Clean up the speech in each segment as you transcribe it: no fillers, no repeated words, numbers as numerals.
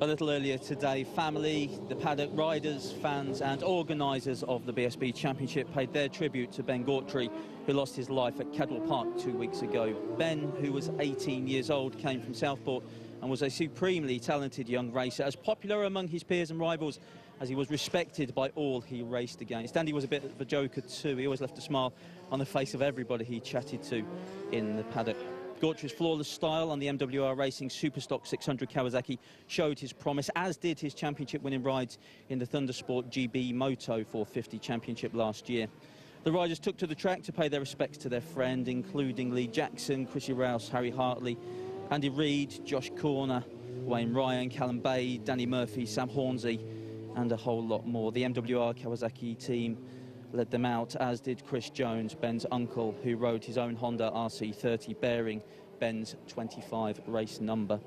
A little earlier today, family, the paddock, riders, fans and organisers of the BSB Championship paid their tribute to Ben Gautry, who lost his life at Cadwell Park 2 weeks ago. Ben, who was 18 years old, came from Southport and was a supremely talented young racer, as popular among his peers and rivals as he was respected by all he raced against. And he was a bit of a joker too. He always left a smile on the face of everybody he chatted to in the paddock. Gautry's flawless style on the MWR Racing Superstock 600 Kawasaki showed his promise, as did his championship-winning rides in the Thundersport GB Moto 450 Championship last year. The riders took to the track to pay their respects to their friend, including Lee Jackson, Chrissy Rouse, Harry Hartley, Andy Reid, Josh Corner, Wayne Ryan, Callum Bay, Danny Murphy, Sam Hornsey, and a whole lot more. The MWR Kawasaki team led them out, as did Chris Jones, Ben's uncle, who rode his own Honda RC30 bearing Ben's 25 race number.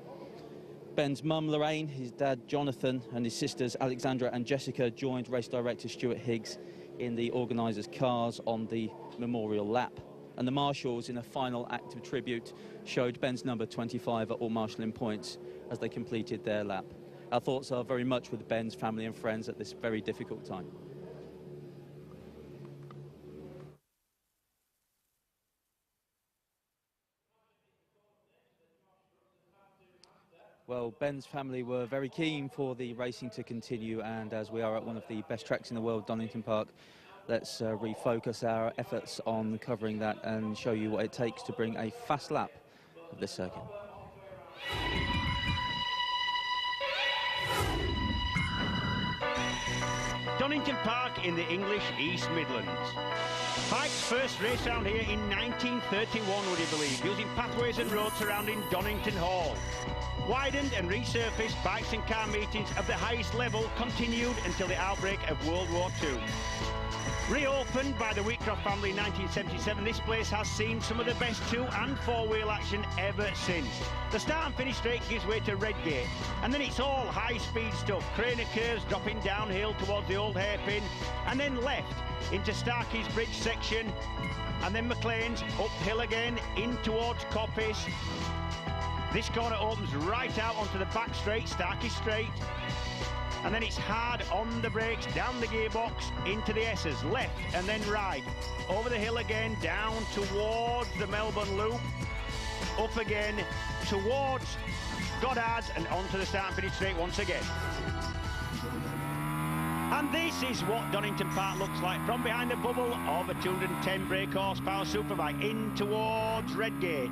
Ben's mum Lorraine, his dad Jonathan and his sisters Alexandra and Jessica joined race director Stuart Higgs in the organisers' cars on the memorial lap. And the marshals, in a final act of tribute, showed Ben's number 25 at all marshalling points as they completed their lap. Our thoughts are very much with Ben's family and friends at this very difficult time. Well, Ben's family were very keen for the racing to continue, and as we are at one of the best tracks in the world, Donington Park, let's refocus our efforts on covering that and show you what it takes to bring a fast lap of this circuit. Donington Park in the English East Midlands. Pike's first race round here in 1931, would you believe, using pathways and roads surrounding Donington Hall. Widened and resurfaced bikes and car meetings of the highest level continued until the outbreak of World War II. Reopened by the Wheatcroft family in 1977, this place has seen some of the best two- and four-wheel action ever since. The start and finish straight gives way to Redgate, and then it's all high-speed stuff. Craner curves dropping downhill towards the old hairpin, and then left into Starkey's Bridge section, and then McLean's uphill again in towards Coppice. This corner opens right out onto the back straight, Starkey Straight. And then it's hard on the brakes, down the gearbox, into the S's, left and then right. Over the hill again, down towards the Melbourne Loop. Up again, towards Goddard's and onto the start and finish straight once again. And this is what Donington Park looks like from behind the bubble of a 210 brake horsepower superbike in towards Redgate.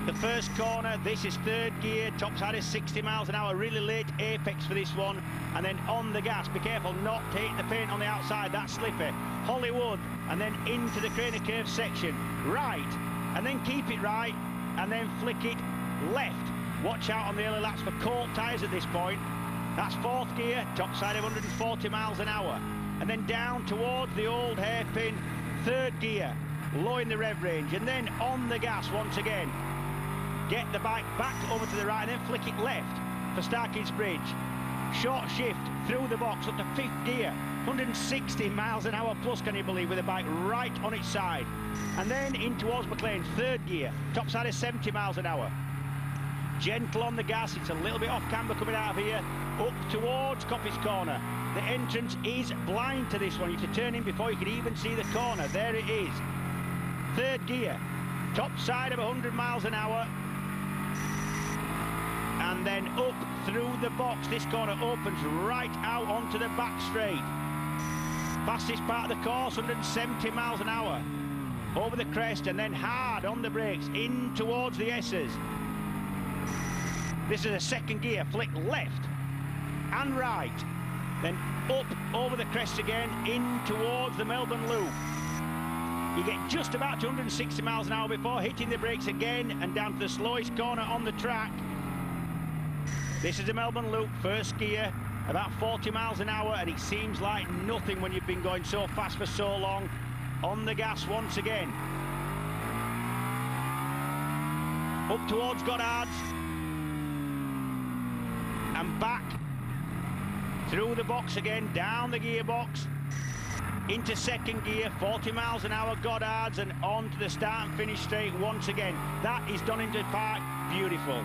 The first corner, this is third gear, top side is 60 miles an hour, really late apex for this one. And then on the gas, be careful not to hit the paint on the outside, that's slippy. Hollywood, and then into the Craner Curve section, right, and then keep it right, and then flick it left. Watch out on the early laps for cold tyres at this point. That's fourth gear, top side of 140 miles an hour. And then down towards the old hairpin, third gear, low in the rev range, and then on the gas once again. Get the bike back over to the right and then flick it left for Starkey's Bridge. Short shift through the box up to fifth gear, 160 miles an hour plus, can you believe, with the bike right on its side. And then in towards McLean's third gear, top side is 70 miles an hour. Gentle on the gas, it's a little bit off camber coming out of here, up towards Coppice Corner. The entrance is blind to this one, you have to turn in before you can even see the corner. There it is. Third gear, top side of 100 miles an hour. And then up through the box. This corner opens right out onto the back straight. Fastest part of the course, 170 miles an hour. Over the crest and then hard on the brakes in towards the S's. This is a second gear, flick left and right. Then up over the crest again in towards the Melbourne Loop. You get just about 260 miles an hour before hitting the brakes again and down to the slowest corner on the track. This is the Melbourne Loop, first gear, about 40 miles an hour, and it seems like nothing when you've been going so fast for so long. On the gas once again. Up towards Goddard's. And back. Through the box again, down the gearbox. Into second gear, 40 miles an hour, Goddard's, and on to the start and finish straight once again. That is Donington Park, beautiful.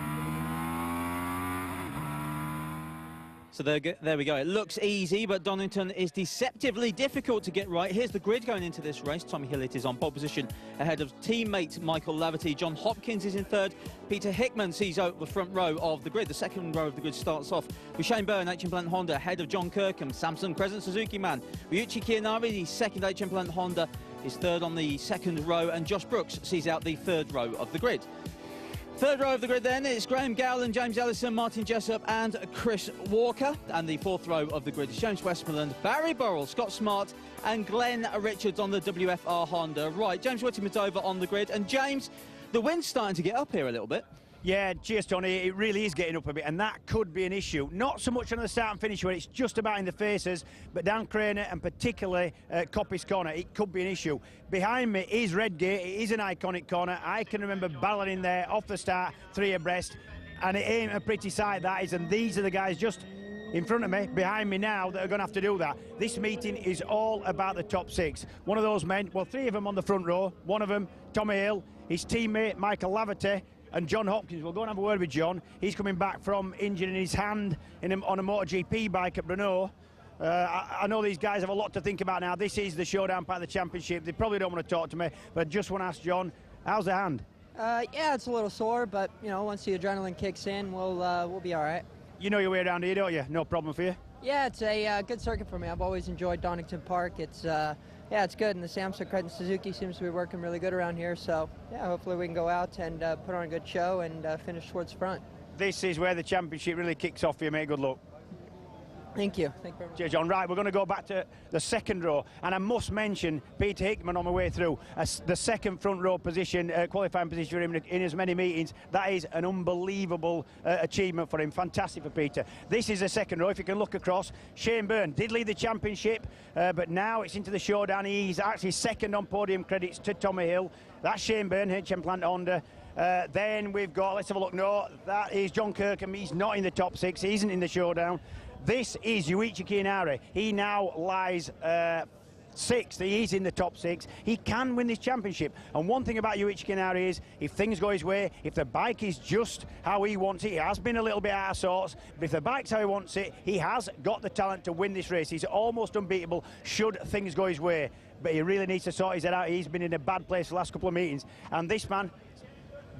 So there we go. It looks easy, but Donington is deceptively difficult to get right. Here's the grid going into this race. Tommy Hillett is on pole position ahead of teammate Michael Laverty. John Hopkins is in third. Peter Hickman sees out the front row of the grid. The second row of the grid starts off with Shane Byrne, HM Plant Honda, ahead of John Kirkham, Samson Crescent Suzuki man. Ryuichi Kiyanari, the second HM Plant Honda, is third on the second row, and Josh Brooks sees out the third row of the grid. Third row of the grid then, it's Graham Gowland, James Ellison, Martin Jessup and Chris Walker. And the fourth row of the grid is James Westmoreland, Barry Burrell, Scott Smart and Glenn Richards on the WFR Honda. Right, James Whittingham's over on the grid. And James, the wind's starting to get up here a little bit. Yeah, cheers, Tony. It really is getting up a bit, and that could be an issue. Not so much on the start and finish where it's just about in the faces, but down Craner and particularly Coppice Corner, it could be an issue. Behind me is Redgate. It is an iconic corner. I can remember battling in there off the start, 3 abreast, and it ain't a pretty sight, that is, and these are the guys just in front of me, behind me now, that are going to have to do that. This meeting is all about the top 6. One of those men, well, 3 of them on the front row. One of them, Tommy Hill, his teammate Michael Laverty, and John Hopkins. We'll go and have a word with John. He's coming back from injuring his hand on a MotoGP bike at Brno. I know these guys have a lot to think about now. This is the showdown part of the championship. They probably don't want to talk to me, but I just want to ask John, how's the hand? Yeah, it's a little sore, but you know, once the adrenaline kicks in, we'll be all right. You know your way around here, don't you? No problem for you? Yeah, it's a good circuit for me. I've always enjoyed Donington Park. It's yeah, it's good, and the Samson Crescent Suzuki seems to be working really good around here. So yeah, hopefully we can go out and put on a good show and finish towards the front. This is where the championship really kicks off for you, mate. Good luck. Thank you. Thank you very much. Cheers, John. Right, we're going to go back to the second row, and I must mention Peter Hickman on my way through. The second front row position, qualifying position for him in as many meetings. That is an unbelievable achievement for him. Fantastic for Peter. This is the second row. If you can look across, Shane Byrne did lead the championship, but now it's into the showdown. He's actually second on podium credits to Tommy Hill. That's Shane Byrne, HM Plant Honda. Then we've got, let's have a look. No, that is John Kirkham. He's not in the top 6. He isn't in the showdown. This is Ryuichi Kiyanari. He now lies 6th. He is in the top 6. He can win this championship. And one thing about Ryuichi Kiyanari is, if things go his way, if the bike is just how he wants it, he has been a little bit out of sorts, but if the bike's how he wants it, he has got the talent to win this race. He's almost unbeatable should things go his way. But he really needs to sort his head out. He's been in a bad place the last couple of meetings. And this man,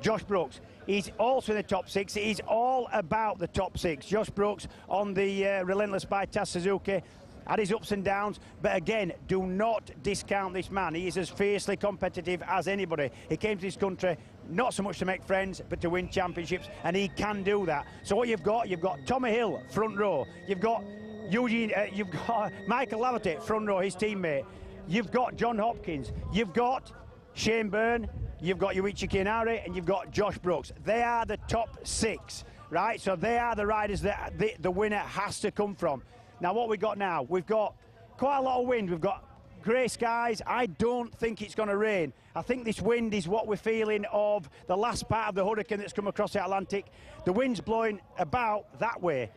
Josh Brooks, he's also in the top 6. He's all about the top 6. Josh Brooks on the relentless by Taz Suzuki. Had his ups and downs, but again, do not discount this man. He is as fiercely competitive as anybody. He came to this country not so much to make friends, but to win championships, and he can do that. So what you've got Tommy Hill, front row. You've got you've got Michael Laverty, front row, his teammate. You've got John Hopkins. You've got Shane Byrne. You've got Ryuichi Kiyanari, and you've got Josh Brooks. They are the top 6, right? So they are the riders that the winner has to come from. Now, what we got now? We've got quite a lot of wind. We've got grey skies. I don't think it's going to rain. I think this wind is what we're feeling of the last part of the hurricane that's come across the Atlantic. The wind's blowing about that way,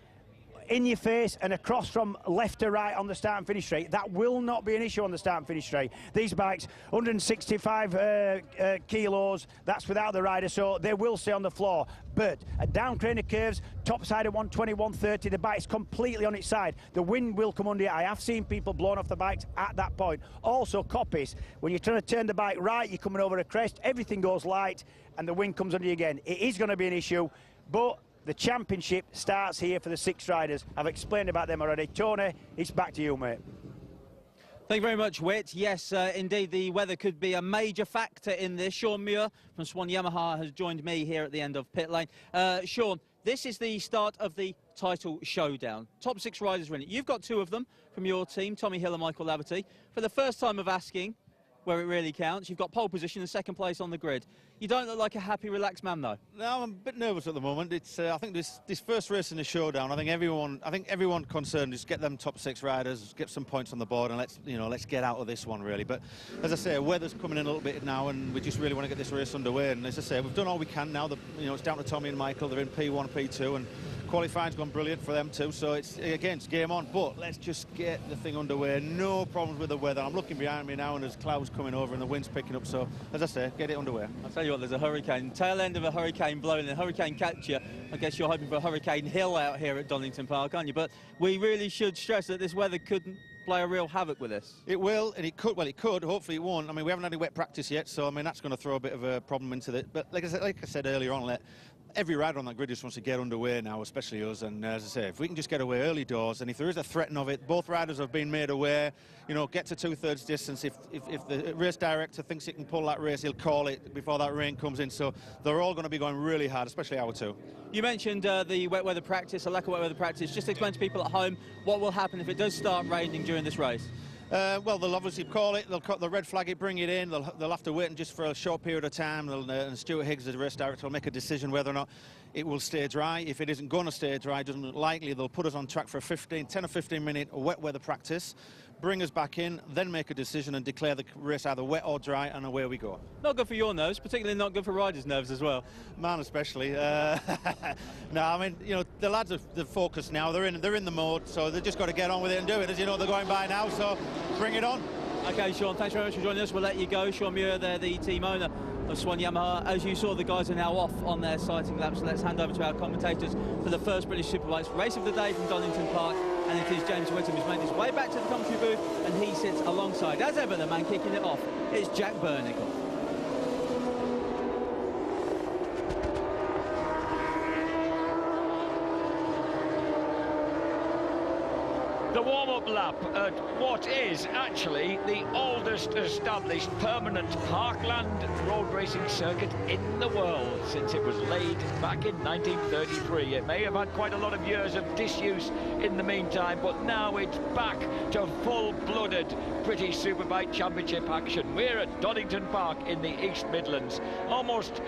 in your face and across from left to right on the start and finish straight. That will not be an issue on the start and finish straight. These bikes, 165 kilos, that's without the rider, so they will stay on the floor. But at down Craner curves, top side at 120, 130, the bike's completely on its side. The wind will come under it. I have seen people blown off the bikes at that point. Also, Coppice, when you're trying to turn the bike right, you're coming over a crest, everything goes light, and the wind comes under you again. It is going to be an issue, but the championship starts here for the 6 riders. I've explained about them already. Tony, it's back to you, mate. Thank you very much, Whit. Yes, indeed, the weather could be a major factor in this. Sean Muir from Swan Yamaha has joined me here at the end of pit lane. Sean, this is the start of the title showdown. Top 6 riders are in it. You've got 2 of them from your team, Tommy Hill and Michael Laverty. For the first time of asking, where it really counts, you've got pole position and 2nd place on the grid. You don't look like a happy, relaxed man, though. No, I'm a bit nervous at the moment. It's I think this first race in the showdown, I think everyone concerned is get them top 6 riders, get some points on the board, and let's get out of this one really. But as I say, weather's coming in a little bit now, and we just really want to get this race underway. And as I say, we've done all we can now. It's down to Tommy and Michael. They're in P1, P2, and Qualifying's gone brilliant for them too, so it's game on. But let's just get the thing underway. No problems with the weather. I'm looking behind me now, and there's clouds coming over, and the wind's picking up. So, as I say, get it underway. I'll tell you what, there's a hurricane, tail end of a hurricane blowing, and hurricane catcher. I guess you're hoping for a Hurricane Hill out here at Donington Park, aren't you? But we really should stress that this weather couldn't play a real havoc with this. It will, and it could. Well, it could. Hopefully, it won't. I mean, we haven't had any wet practice yet, so I mean that's going to throw a bit of a problem into it. But like I said earlier on, every rider on that grid just wants to get underway now, especially us. And as I say, if we can just get away early doors, and if there is a threat of it, both riders have been made aware. You know, get to 2/3 distance. If the race director thinks he can pull that race, he'll call it before that rain comes in. So they're all going to be going really hard, especially our two. You mentioned the wet weather practice, a lack of wet weather practice. Just explain to people at home what will happen if it does start raining during this race. Well, they'll obviously call it, they'll cut the red flag it, bring it in, they'll have to wait just for a short period of time. And Stuart Higgs, the race director, will make a decision whether or not it will stay dry. If it isn't going to stay dry, it doesn't look likely, they'll put us on track for a 10 or 15 minute wet weather practice, bring us back in, then make a decision and declare the race either wet or dry, and away we go. Not good for your nerves, particularly not good for riders' nerves as well. Man, especially. No, I mean, you know, the lads are focused now. They're in the mode, so they've just got to get on with it and do it. As you know, they're going by now, so bring it on. Okay, Sean, thanks very much for joining us. We'll let you go. Sean Muir there, the team owner of Swan Yamaha. As you saw, the guys are now off on their sighting laps, so let's hand over to our commentators for the first British Superbikes race of the day from Donington Park. And it is James Whittam who's made his way back to the commentary booth, and he sits alongside, as ever, the man kicking it off. It's Jack Burnicle. The warm-up lap at what is actually the oldest established permanent parkland road racing circuit in the world since it was laid back in 1933. It may have had quite a lot of years of disuse in the meantime, but now it's back to full-blooded British Superbike Championship action. We're at Donington Park in the East Midlands, almost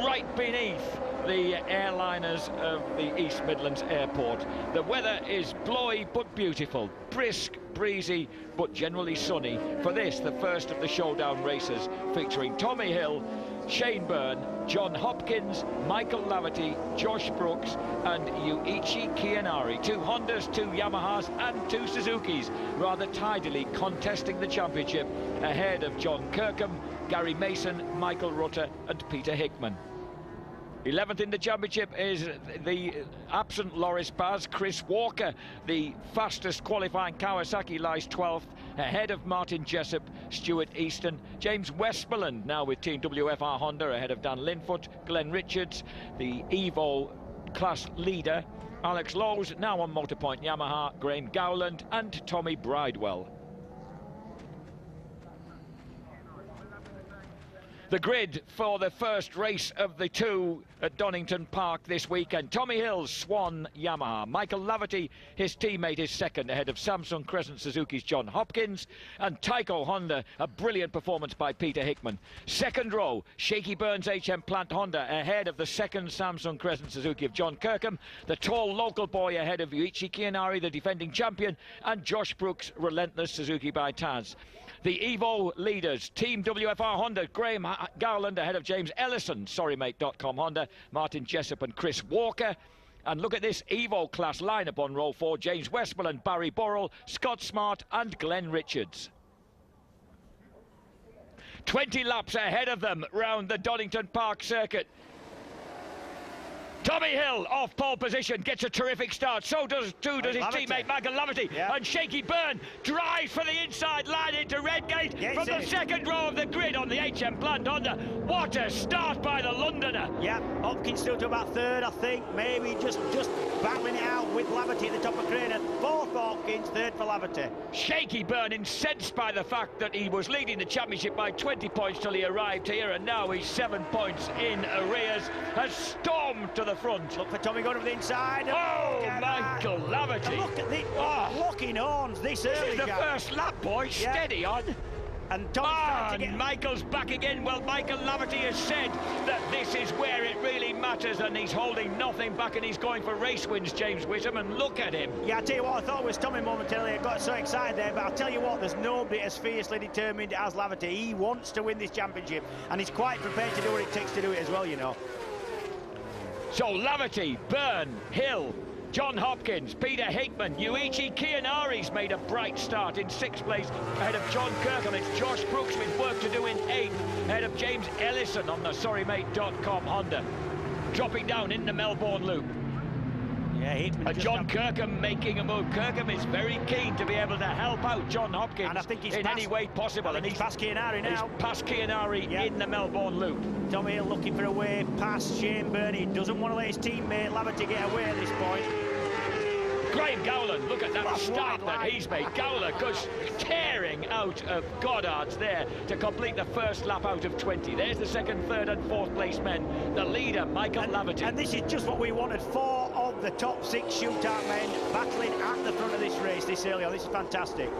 right beneath the airliners of the East Midlands Airport. The weather is blowy but beautiful, brisk, breezy but generally sunny for this, the first of the showdown races, featuring Tommy Hill, Shane Byrne, John Hopkins, Michael Laverty, Josh Brooks and Yuichi Kianari. 2 Hondas, 2 Yamahas and 2 Suzukis rather tidily contesting the championship ahead of John Kirkham, Gary Mason, Michael Rutter and Peter Hickman. 11th in the championship is the absent Loris Baz. Chris Walker, the fastest qualifying Kawasaki, lies 12th, ahead of Martin Jessup, Stuart Easton. James Westmoreland now with Team WFR Honda, ahead of Dan Linfoot. Glenn Richards, the Evo class leader. Alex Lowes now on Motorpoint Yamaha, Graham Gowland and Tommy Bridewell. The grid for the first race of the two at Donington Park this weekend. Tommy Hill's Swan Yamaha. Michael Laverty, his teammate, is second, ahead of Samsung Crescent Suzuki's John Hopkins. And Tyco Honda, a brilliant performance by Peter Hickman. Second row, Shaky Burns HM Plant Honda, ahead of the second Samsung Crescent Suzuki of John Kirkham. The tall local boy ahead of Yuichi Kianari, the defending champion. And Josh Brooks' relentless Suzuki by Taz. The Evo leaders, Team WFR Honda, Graham Gowland ahead of James Ellison, SorryMate.com Honda, Martin Jessup and Chris Walker. And look at this Evo class lineup on row 4, James Westmoreland, Barry Burrell, Scott Smart and Glenn Richards. 20 laps ahead of them round the Donington Park circuit. Tommy Hill off pole position, gets a terrific start. So does his teammate Michael Laverty. Yeah. And Shaky Byrne drives for the inside line into Redgate from the second row of the grid on the HM Plant Honda. What a start by the Londoner. Yeah, Hopkins still to about third, I think. Maybe just battling it out with Laverty at the top of Craner. Fourth for Hopkins, third for Laverty. Shaky Byrne, incensed by the fact that he was leading the championship by 20 points till he arrived here, and now he's 7 points in arrears, has stormed to the front. Look for Tommy going over the inside. Oh, Michael Laverty. Look at the locking horns this early. This is the first lap, boy. Yeah. Steady on. And Tommy's and Michael's back again. Well, Michael Laverty has said that this is where it really matters, and he's holding nothing back, and he's going for race wins, James Whittam, and look at him. Yeah, I tell you what, I thought it was Tommy momentarily. I got so excited there, but I'll tell you what, there's nobody as fiercely determined as Laverty. He wants to win this championship, and he's quite prepared to do what it takes to do it as well, you know. So Laverty, Byrne, Hill, John Hopkins, Peter Hickman, Yuichi Kiyanari's made a bright start in 6th place ahead of John Kirkham. It's Josh Brooks with work to do in 8th ahead of James Ellison on the SorryMate.com Honda. Dropping down in the Melbourne Loop. Yeah, Hickman. John Kirkham making a move. Kirkham is very keen to be able to help out John Hopkins, and I think he's in any way possible. And he's past Kiyanari now. He's past Kiyanari in the Melbourne Loop. Tommy Hill looking for a way past Shane Byrne. He doesn't want to let his teammate Laverty get away at this point. Graham Gowland, look at that start that he's made. Gowland goes tearing out of Goddard's there to complete the first lap out of 20. There's the 2nd, 3rd and 4th place men. The leader, Michael Laverty. And this is just what we wanted. 4 of the top 6 shootout men battling at the front of this race this early on. This is fantastic.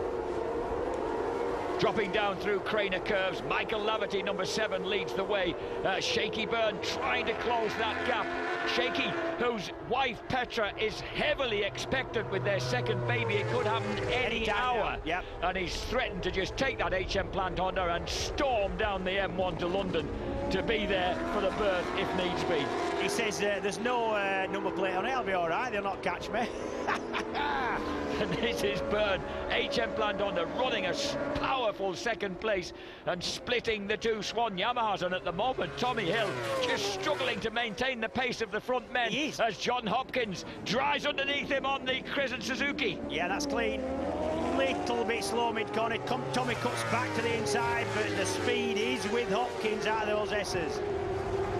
Dropping down through Craner curves, Michael Laverty, number 7, leads the way. Shaky Byrne trying to close that gap. Shaky, whose wife Petra is heavily expectant with their 2nd baby. It could happen any hour. Yep. And he's threatened to just take that HM Plant Honda and storm down the M1 to London to be there for the birth if needs be. He says there's no number plate on it. I'll be all right. They'll not catch me. And this is Byrne, HM Plant Honda, running a powerful 2nd place and splitting the 2 Swan Yamahas. And at the moment, Tommy Hill just struggling to maintain the pace of the front men as John Hopkins dries underneath him on the Crescent Suzuki. Yeah, that's clean. Little bit slow mid-corner. Tommy cuts back to the inside, but the speed is with Hopkins out of those S's.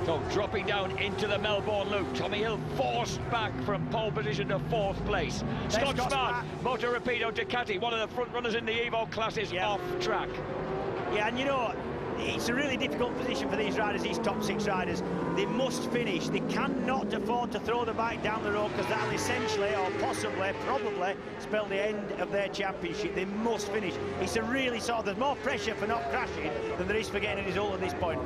So dropping down into the Melbourne Loop, Tommy Hill forced back from pole position to 4th place. Scott Smart, Motor Rapido Ducati, one of the front runners in the Evo class, is off track. Yeah, and you know, it's a really difficult position for these riders, these top 6 riders. They must finish. They cannot afford to throw the bike down the road, because that'll essentially, or possibly, probably, spell the end of their championship. They must finish. It's a really there's more pressure for not crashing than there is for getting a result at this point.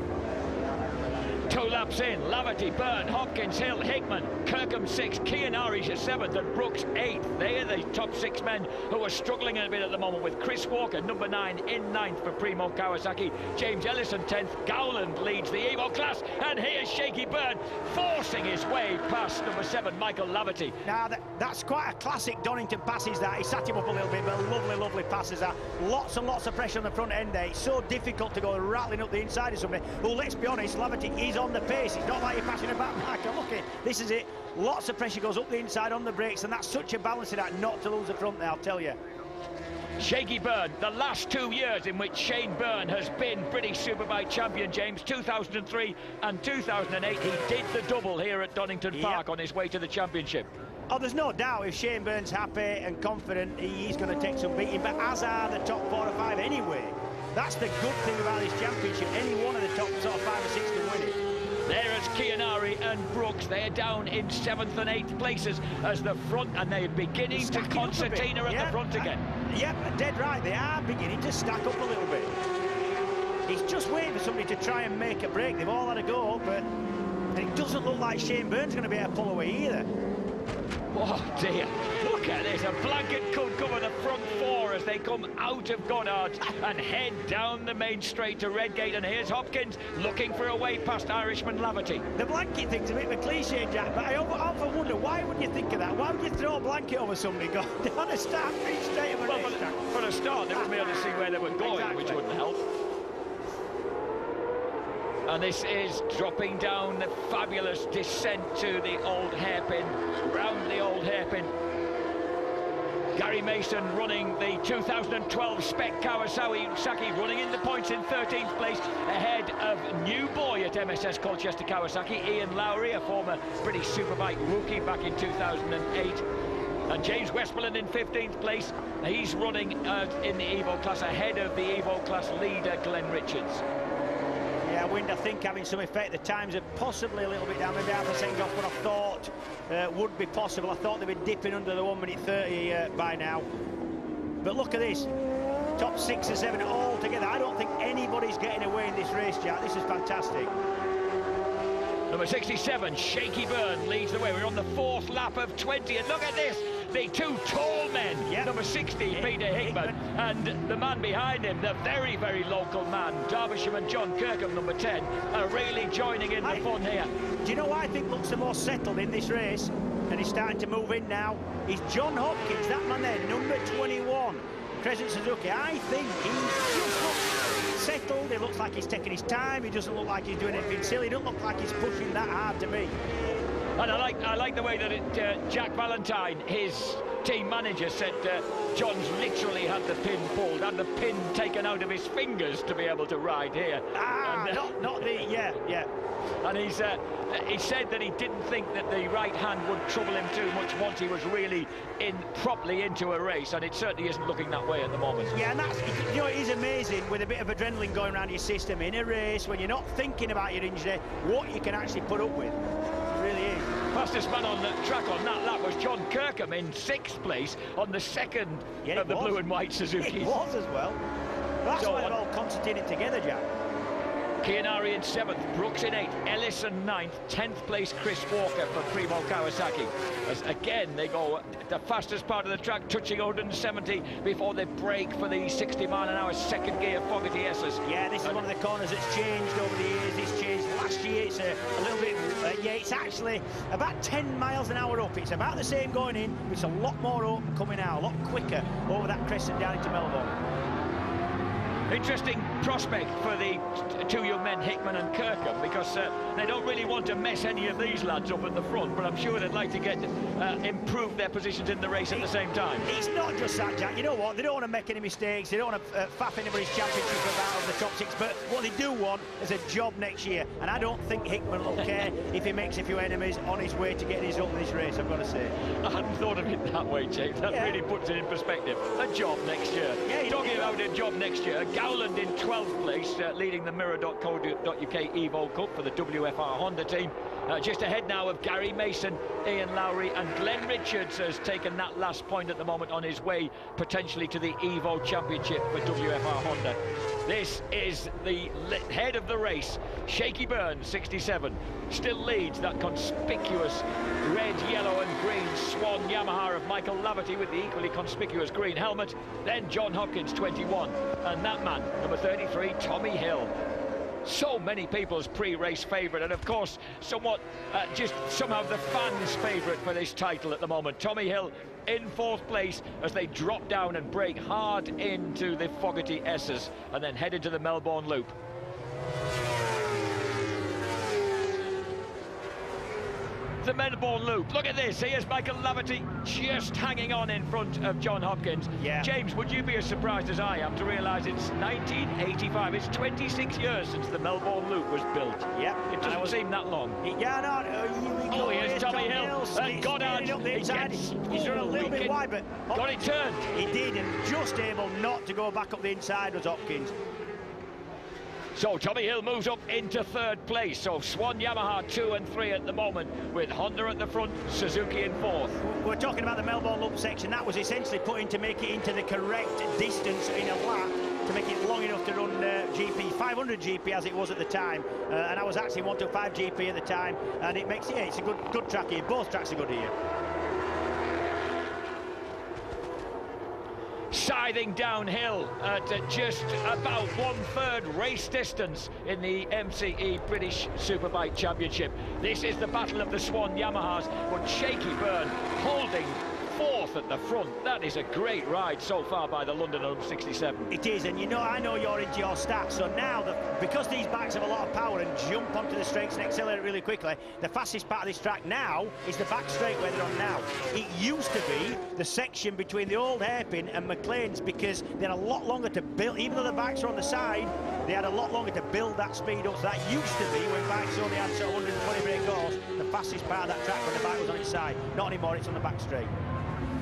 2 laps in, Laverty, Byrne, Hopkins, Hill, Hickman, Kirkham 6th, Kiyanari's 7th and Brooks 8th. They are the top 6 men who are struggling a bit at the moment, with Chris Walker, number 9, in 9th for Primo Kawasaki. James Ellison 10th, Gowland leads the Evo class, and here's Shaky Byrne forcing his way past number 7, Michael Laverty. Now, that's quite a classic Donington passes that. He sat him up a little bit, but lovely, lovely passes that. Lots and lots of pressure on the front end there. It's so difficult to go rattling up the inside of somebody. Well, let's be honest, Laverty is on the pace. It's not like you're passing a back marker. Look at this is it. Lots of pressure goes up the inside on the brakes, and that's such a balancing act not to lose the front there, I'll tell you. Shaky Byrne, the last 2 years in which Shane Byrne has been British Superbike champion, James, 2003 and 2008. He did the double here at Donington Park on his way to the championship. Oh, there's no doubt if Shane Byrne's happy and confident, he's going to take some beating, but as are the top 4 or 5 anyway. That's the good thing about this championship. Any one of the top sort of 5 or 6 can win it. There is Kiyanari and Brooks. They're down in 7th and 8th places as the front, and they're beginning to concertina at the front again. Yep, dead right. They are beginning to stack up a little bit. He's just waiting for somebody to try and make a break. They've all had a go, but it doesn't look like Shane Byrne's going to be able to pull away either. Oh dear, look at this. A blanket could cover the front 4 as they come out of Goddard and head down the main straight to Redgate. And here's Hopkins looking for a way past Irishman Laverty. The blanket thing's a bit of a cliche, Jack, but I often wonder, why would you think of that? Why would you throw a blanket over somebody, go down a start straight of a racetrack? For a start, they wouldn't be able to see where they were going, which wouldn't help. And this is dropping down the fabulous descent to the old hairpin, round the old hairpin. Gary Mason running the 2012 Spec Kawasaki, running in the points in 13th place, ahead of new boy at MSS Colchester Kawasaki, Ian Lowry, a former British Superbike rookie back in 2008. And James Westmoreland in 15th place. He's running in the Evo class, ahead of the Evo class leader, Glenn Richards. Yeah, wind, I think, having some effect. The times are possibly a little bit down, maybe half a second off what I thought would be possible. I thought they'd be dipping under the 1:30 by now. But look at this. Top 6 or 7 all together. I don't think anybody's getting away in this race, Jack. This is fantastic. Number 67, Shaky Byrne leads the way. We're on the 4th lap of 20, and look at this. The 2 tall men. Yep. Number 60, Peter Hickman, and the man behind him, the very, very local man, Derbyshireman John Kirkham, number 10, are really joining in the fun here. Do you know what I think looks the most settled in this race? And he's starting to move in now. Is John Hopkins, that man there, number 21, Crescent Suzuki. I think he just looks settled. He looks like he's taking his time. He doesn't look like he's doing anything silly. He doesn't look like he's pushing that hard to me. And I like the way that Jack Valentine, his team manager, said John's literally had the pin pulled, had the pin taken out of his fingers to be able to ride here. And he said that he didn't think that the right hand would trouble him too much once he was really properly into a race, and it certainly isn't looking that way at the moment. Yeah, and that's, you know, it is amazing with a bit of adrenaline going around your system in a race when you're not thinking about your injury, what you can actually put up with. It really is. Fastest man on the track on that lap was John Kirkham in 6th place on the second of the blue and white Suzuki. It was as well. That's why they're all concertinating together, Jack. Chianari in 7th, Brooks in 8th, Ellis in 9th, 10th place Chris Walker for Primo Kawasaki. As again they go the fastest part of the track, touching 170 before they break for the 60-mile-an-hour second gear Fogarty S's. Yeah, this is one of the corners that's changed over the years. It's changed last year. It's a little bit, it's actually about 10 miles an hour up. It's about the same going in, but it's a lot more open coming out, a lot quicker over that crescent down into Melbourne. Interesting prospect for the two young men, Hickman and Kirkham, because they don't really want to mess any of these lads up at the front, but I'm sure they'd like to get improve their positions in the race at the same time. It's not just that, Jack. You know what? They don't want to make any mistakes. They don't want to faff anybody's championship about the top 6, but what they do want is a job next year, and I don't think Hickman will care if he makes a few enemies on his way to getting his up in this race, I've got to say. I hadn't thought of it that way, James. That really puts it in perspective. A job next year. Yeah, talking about a job next year, Gowland in 12th place, leading the Mirror.co.uk Evo Cup for the WFR Honda team. Just ahead now of Gary Mason, Ian Lowry and Glenn Richards has taken that last point at the moment on his way potentially to the Evo Championship for WFR Honda. This is the head of the race. Shaky Burns, 67, still leads that conspicuous red, yellow and green Swan Yamaha of Michael Laverty with the equally conspicuous green helmet. Then John Hopkins, 21, and that man, number 33, Tommy Hill. So many people's pre-race favourite, and of course somewhat just somehow the fans' favourite for this title at the moment. Tommy Hill in 4th place as they drop down and break hard into the Fogarty S's and then head into the Melbourne Loop. The Melbourne Loop. Look at this. Here's Michael Laverty just hanging on in front of John Hopkins. Yeah. James, would you be as surprised as I am to realise it's 1985? It's 26 years since the Melbourne Loop was built. Yeah. It doesn't seem that long. Here's Tommy Hill. Goddard. He's run a little bit wide, but got it turned. He did, and just able not to go back up the inside was Hopkins. So Tommy Hill moves up into 3rd place. So Swan Yamaha 2 and 3 at the moment, with Honda at the front, Suzuki in 4th. We're talking about the Melbourne Loop section. That was essentially put in to make it into the correct distance in a lap, to make it long enough to run GP, 500 GP as it was at the time. And I was actually 125 GP at the time, and it makes it's a good track here. Both tracks are good here. Scything downhill at just about 1/3 race distance in the MCE British Superbike Championship. This is the battle of the Swan Yamahas, but Shaky Burn holding 4th at the front. That is a great ride so far by the London 67. It is, and you know, I know you're into your stats, so now, because these bikes have a lot of power and jump onto the straights and accelerate really quickly, the fastest part of this track now is the back straight where they're on now. It used to be the section between the old hairpin and McLean's, because they're a lot longer to build, even though the bikes are on the side, they had a lot longer to build that speed up. So that used to be, when bikes only had 120 brake horse, the fastest part of that track when the bike was on its side. Not anymore, it's on the back straight.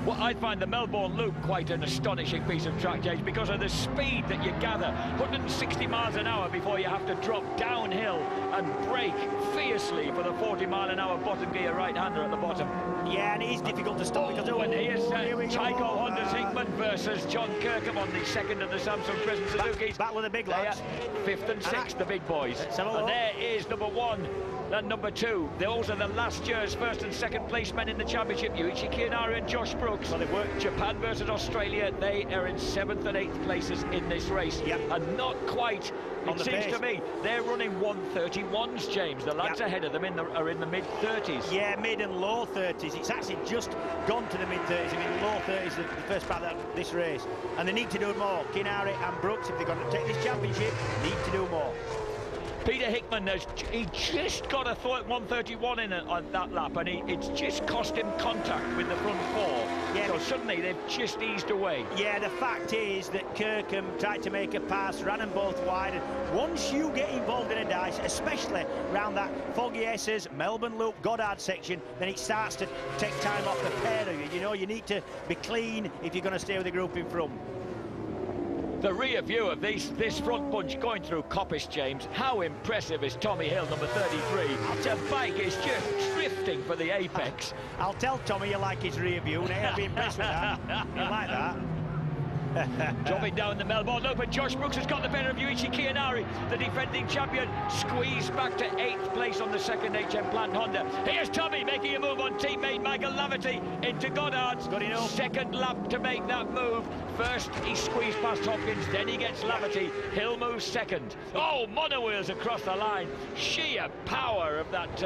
Well, I find the Melbourne Loop quite an astonishing piece of track, James, because of the speed that you gather. 160 miles an hour before you have to drop downhill and brake fiercely for the 40-mile-an-hour bottom gear right-hander at the bottom. Yeah, and it is difficult to stop because... When here's Tycho Honda's Hickman versus John Kirkham on the second of the Samsung Crescent Suzukis. Battle of the big lads. 5th and 6th, the big boys. And there is number 1 and number 2. Those are the last year's 1st and 2nd place men in the championship. Yuichi Kiyanari and Josh Brooks. Brooks. Well, they've worked. Japan versus Australia, they are in 7th and 8th places in this race. Yep. And not quite, on it the seems pace. to me, they're running 1:31s, James. The lads Yep. ahead of them are in the mid-30s. Yeah, mid and low 30s. It's actually just gone to the mid-30s. I mean, low 30s the first part of this race. And they need to do more. Kinari and Brooks, if they're going to take this championship, need to do more. Peter Hickman, he just got a 1:31 in on that lap, and it's just cost him contact with the front four. Yeah, so suddenly they've just eased away. Yeah, the fact is that Kirkham tried to make a pass, ran them both wide, and once you get involved in a dice, especially around that Foggy S's, Melbourne Loop, Goddard section, then it starts to take time off the pair of you. You know, you need to be clean if you're going to stay with the group in front. The rear view of this front bunch going through Coppice, James. How impressive is Tommy Hill, number 33? The bike is just drifting for the apex. I'll tell Tommy you like his rear view, and he'll be impressed with that. You like that? Dropping down the Melbourne Loop, and Josh Brooks has got the better of Yuichi Kiyanari, the defending champion, squeezed back to 8th place on the second HM Plant Honda. Here's Tommy making a move on teammate Michael Laverty into Goddard's. Good enough. Second lap to make that move. First he squeezed past Hopkins, then he gets Laverty. Hill moves second. Oh, monowheels across the line. Sheer power of that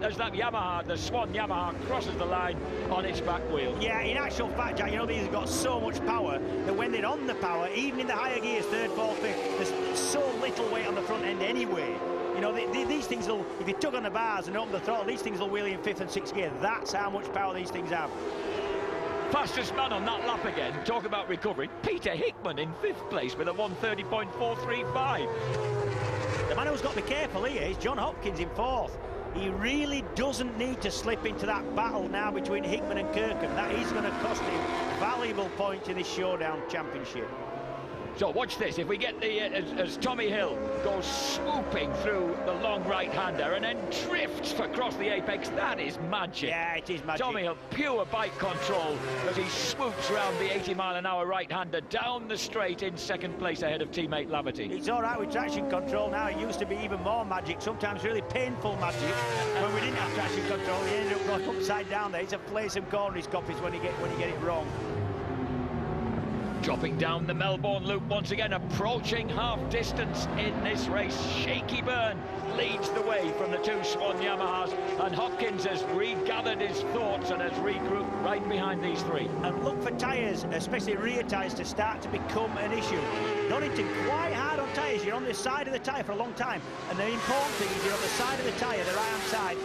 as that Yamaha, the Swan Yamaha, crosses the line on its back wheel. Yeah, in actual fact, Jack, you know, these have got so much power that when they're on the power, even in the higher gears, 3rd, 4th, 5th, there's so little weight on the front end anyway. You know, these things will, if you tug on the bars and open the throttle, these things will wheelie in 5th and 6th gear. That's how much power these things have. Fastest man on that lap again. Talk about recovery. Peter Hickman in 5th place with a 1:30.435. The man who's got to be careful here is John Hopkins in 4th. He really doesn't need to slip into that battle now between Hickman and Kirkham. That is going to cost him valuable points in this showdown championship. So watch this. If we get the as Tommy Hill goes swooping through the long right-hander and then drifts across the apex, that is magic. Yeah, it is magic. Tommy Hill, pure bike control as he swoops round the 80-mile-an-hour right-hander down the straight in 2nd place ahead of teammate Laverty. It's all right with traction control now. It used to be even more magic, sometimes really painful magic. When we didn't have traction control, he ended up going upside down there. It's a place and corner his Coppice when you get it wrong. Dropping down the Melbourne Loop once again, approaching half distance in this race. Shaky Byrne leads the way from the two Swan Yamahas, and Hopkins has regathered his thoughts and has regrouped right behind these three. And look for tyres, especially rear tyres, to start to become an issue. Donington quite hard on tyres. You're on the side of the tyre for a long time, and the important thing is you're on the side of the tyre, the right-hand side,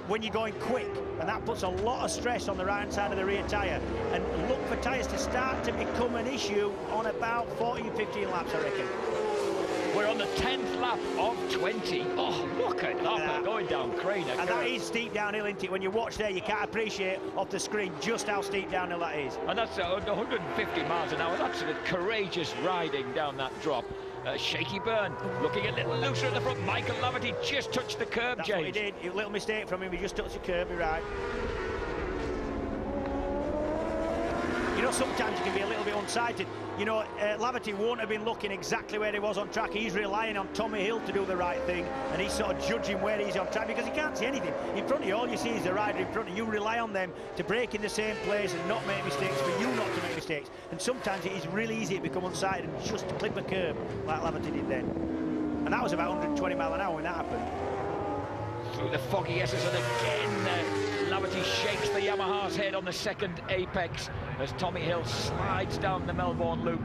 when you're going quick, and that puts a lot of stress on the right-hand side of the rear tyre. And look for tyres to start to become an issue on about 14, 15 laps, I reckon. We're on the 10th lap of 20. Oh, look at that, going down Craner. And that is steep downhill, isn't it? When you watch there, you can't appreciate off the screen just how steep downhill that is. And that's 150 miles an hour. That's a courageous riding down that drop. Shaky Byrne looking a little looser at the front. Michael Laverty just touched the curb, That's James. what he did. A little mistake from him. He just touched the curb, you're right. You know, sometimes you can be a little bit unsighted. You know, Laverty won't have been looking exactly where he was on track. He's relying on Tommy Hill to do the right thing, and he's sort of judging where he's on track because he can't see anything. In front of you, all you see is the rider in front of you. Rely on them to break in the same place and not make mistakes, for you not to make mistakes. And sometimes it is really easy to become unsighted and just clip a curb like Laverty did then. And that was about 120 mile an hour when that happened. Through the foggy S's, and again Laverty shakes the Yamaha's head on the second apex as Tommy Hill slides down the Melbourne Loop,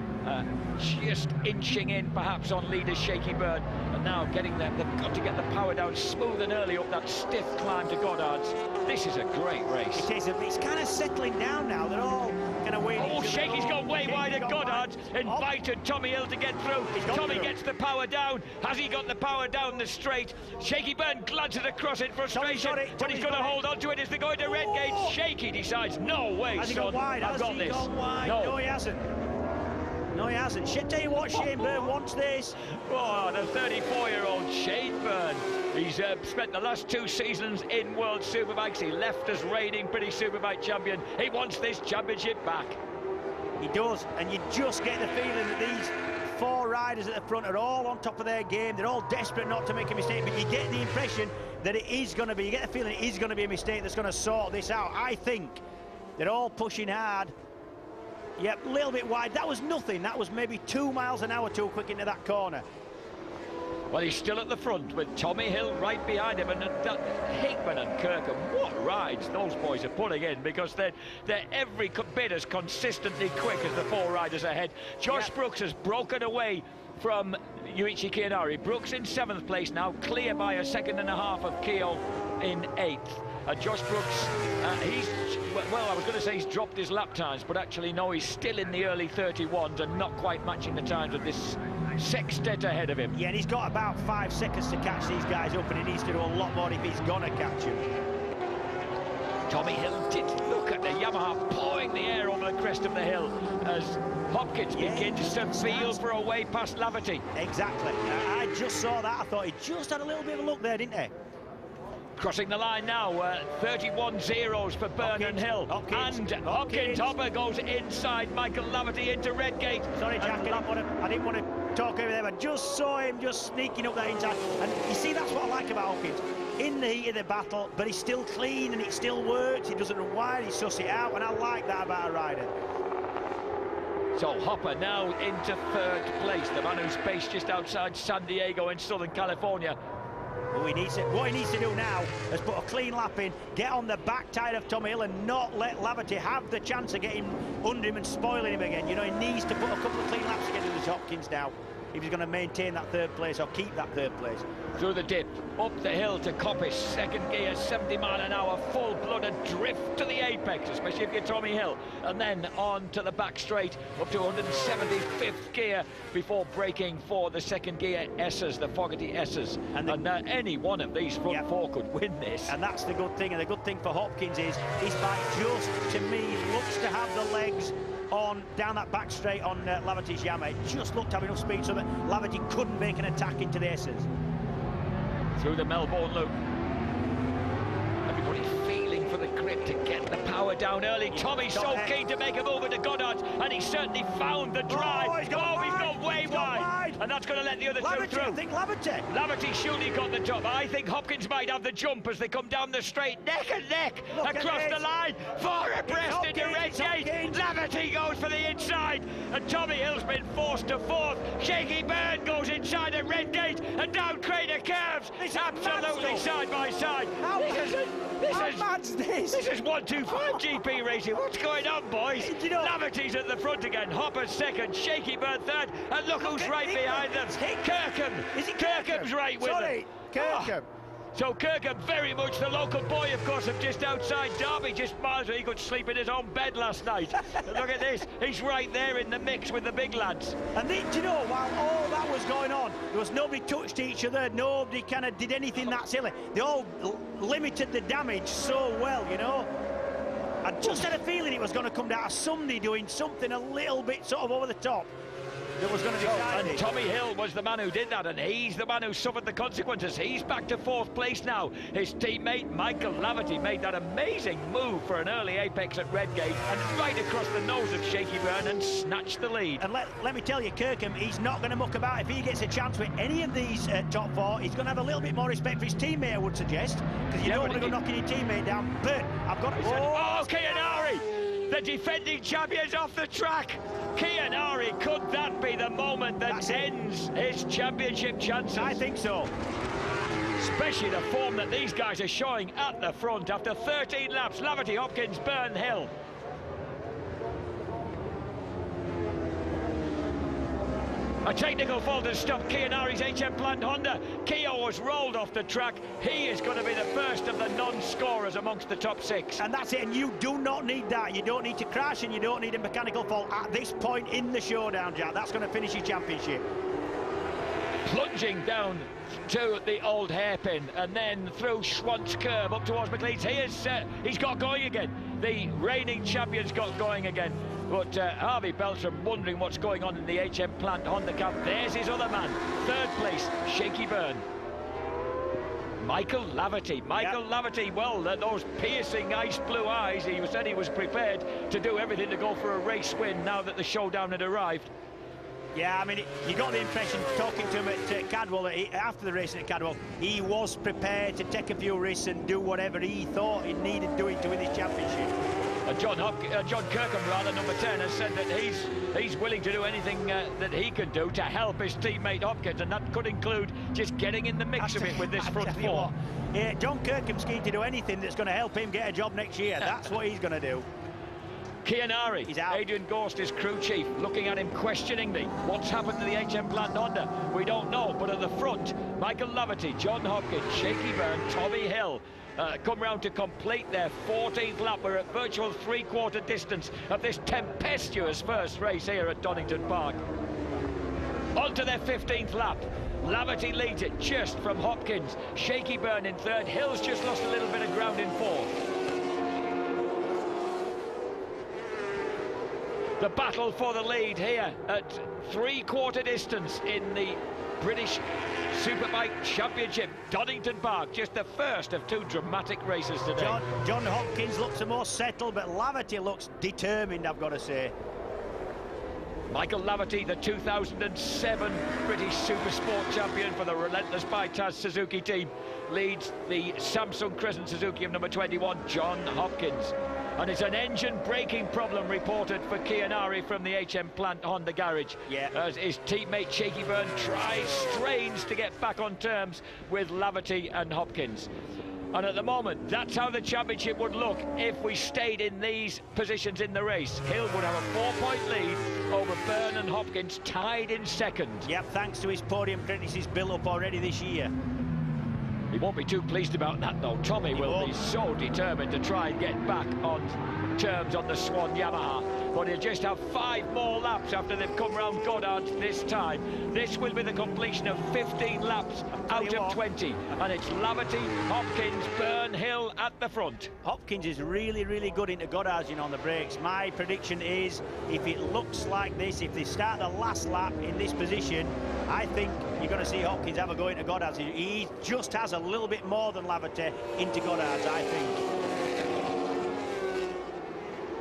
just inching in perhaps on leader Shaky Byrne, and now getting them. They've got to get the power down smooth and early up that stiff climb to Goddard's. This is a great race. It is. It's kind of settling down now. They're all kind of waiting. Oh, Shaky's gone way wide at Goddard's, invited Tommy Hill to get through. Tommy gets the power down. Has he got the power down the straight? Shaky Byrne glances across in frustration, but he's going to hold on to it as they go into Redgate. Shaky decides, no way, Has he son, gone wide? I've got this. No, he hasn't. No, he hasn't. Tell you what, Shane Byrne wants this. Oh, the 34-year-old Shane Byrne. He's spent the last 2 seasons in World Superbikes. He left as reigning British Superbike champion. He wants this championship back. He does, and you just get the feeling that these 4 riders at the front are all on top of their game. They're all desperate not to make a mistake, but you get the impression that it is going to be, you get the feeling it is going to be a mistake that's going to sort this out. I think They're all pushing hard. Yep, a little bit wide. That was nothing. That was maybe 2 miles an hour too quick into that corner. Well, he's still at the front with Tommy Hill right behind him, and Hickman and Kirkham, what rides those boys are putting in, because they're every bit as consistently quick as the 4 riders ahead. Josh Brooks has broken away from Yuichi Kiyanari. Brooks in 7th place now, clear by a second and a half of Keogh in 8th. Josh Brooks, well, I was going to say he's dropped his lap times, but actually no, he's still in the early 31s and not quite matching the times of this sextet ahead of him. Yeah, and he's got about 5 seconds to catch these guys up, and he needs to do a lot more if he's going to catch them. Tommy Hill did look at the Yamaha pawing the air over the crest of the hill as Hopkins begins to feel for a way past Laverty. Exactly. I just saw that. I thought he just had a little bit of a look there, didn't he? Crossing the line now, 31 zeros for Byrne and Hill. Hopkins Hopper goes inside Michael Laverty into Redgate. Sorry, Jack, I didn't want to talk over there, but just saw him just sneaking up that inside. And you see, that's what I like about Hopkins. In the heat of the battle, but he's still clean and it still works. He doesn't run wide, he suss it out, and I like that about a rider. So Hopper now into 3rd place, the man who's based just outside San Diego in Southern California. What he needs to do now is put a clean lap in, get on the back tire of Tommy Hill and not let Laverty have the chance of getting under him and spoiling him again. You know, he needs to put a couple of clean laps together with Hopkins now if he's going to maintain that 3rd place or keep that 3rd place. Through the dip, up the hill to Coppice, 2nd gear, 70 mile an hour, full-blooded drift to the apex, especially if you're Tommy Hill, and then on to the back straight, up to 175th gear before braking for the 2nd gear S's, the Fogarty S's, and any one of these front 4 could win this. And that's the good thing, and the good thing for Hopkins is his bike just, to me, looks to have the legs on down that back straight on Laverty's Yamaha. It just looked to have enough speed so that Laverty couldn't make an attack into the S's. Through the Melbourne loop. Everybody feeling for the grip to get the power down early. Tommy's so keen to make a move into Goddard, and he certainly found the drive. He's gone way wide. And that's going to let the other two through. I think Laverty surely got the top. I think Hopkins might have the jump as they come down the straight, neck and neck, across the line, 4 abreast into Redgate. Laverty goes for the inside, and Tommy Hill's been forced to 4th. Shaky Byrne goes inside at Redgate, and down Crater curves. It's absolutely side by side. This is 125 GP racing. What's going on, boys? Laverty's at the front again. Hopper's 2nd, Shaky Byrne 3rd, and look who's right behind them. Kirkham. Kirkham's right with them. Kirkham. So Kirkham, very much the local boy, of course, of just outside Derby, just miles where he could sleep in his own bed last night. Look at this, he's right there in the mix with the big lads. And do you know, while all that was going on, there was nobody touched each other, nobody kind of did anything that silly. They all limited the damage so well, you know. I just had a feeling it was going to come down to somebody doing something a little bit sort of over the top. That was going to decide and Tommy Hill was the man who did that, and he's the man who suffered the consequences. He's back to 4th place now. His teammate Michael Laverty made that amazing move for an early apex at Redgate and right across the nose of Shaky Byrne and snatched the lead. And let me tell you, Kirkham, he's not going to muck about. If he gets a chance with any of these top 4, he's going to have a little bit more respect for his teammate, I would suggest, because you don't want to go knocking your teammate down. But I've got to... Oh, Kiyanari! The defending champion's off the track. Kiyanari, could that be the moment that ends his championship chances? I think so. Especially the form that these guys are showing at the front after 13 laps. Laverty, Hopkins, Byrne, Hill. A technical fault has stopped Kiyanari's HM Plant Honda. Keogh was rolled off the track. He is going to be the first of the non-scorers amongst the top 6. And that's it, and you do not need that. You don't need to crash and you don't need a mechanical fault at this point in the showdown, Jack. That's going to finish your championship. Plunging down to the old hairpin and then through Schwantz curve up towards McLeod's. He's got going again. The reigning champion's got going again. But Harvey Beltram wondering what's going on in the HM Plant Honda Cup. There's his other man, 3rd place, Shaky Byrne. Michael Laverty. Laverty, well, those piercing ice blue eyes, he said he was prepared to do everything to go for a race win now that the showdown had arrived. Yeah, I mean, you got the impression, talking to him at Cadwell, after the racing at Cadwell, he was prepared to take a few risks and do whatever he thought he needed doing to win this championship. John Kirkham, rather, number 10, has said that he's willing to do anything that he can do to help his teammate Hopkins, and that could include just getting in the mix of it with this front four. Yeah, John Kirkham's keen to do anything that's going to help him get a job next year. That's what he's going to do. Chianari, Adrian Gorst, his crew chief, looking at him questioningly. What's happened to the HM Plant Honda? We don't know, but at the front, Michael Laverty, John Hopkins, Shaky Byrne, Tommy Hill come round to complete their 14th lap. We're at virtual three-quarter distance of this tempestuous first race here at Donington Park. On to their 15th lap. Laverty leads it just from Hopkins. Shaky Byrne in third. Hill's just lost a little bit of ground in fourth. The battle for the lead here at three-quarter distance in the British Superbike Championship, Donington Park. Just the first of two dramatic races today. John Hopkins looks the most settled, but Laverty looks determined, I've got to say. Michael Laverty, the 2007 British Super Sport champion for the relentless by Taz Suzuki team, leads the Samsung Crescent Suzuki of number 21, John Hopkins. And it's an engine braking problem reported for Chianari from the HM Plant Honda garage. Yeah. As his teammate Shaky Byrne strains to get back on terms with Laverty and Hopkins. And at the moment, that's how the championship would look if we stayed in these positions in the race. Hill would have a 4-point lead over Byrne and Hopkins, tied in second. Yep, thanks to his podium credits built up already this year. He won't be too pleased about that, though. Tommy will be so determined to try and get back on terms on the Swan Yamaha. But he'll just have 5 more laps after they've come round Goddard this time. This will be the completion of 15 laps out of 20. And it's Laverty, Hopkins, Byrne, Hill at the front. Hopkins is really, really good into Goddard's on the brakes. My prediction is, if it looks like this, if they start the last lap in this position, I think you're going to see Hopkins have a go into Goddard's. He just has a little bit more than Laverty into Goddard's, I think.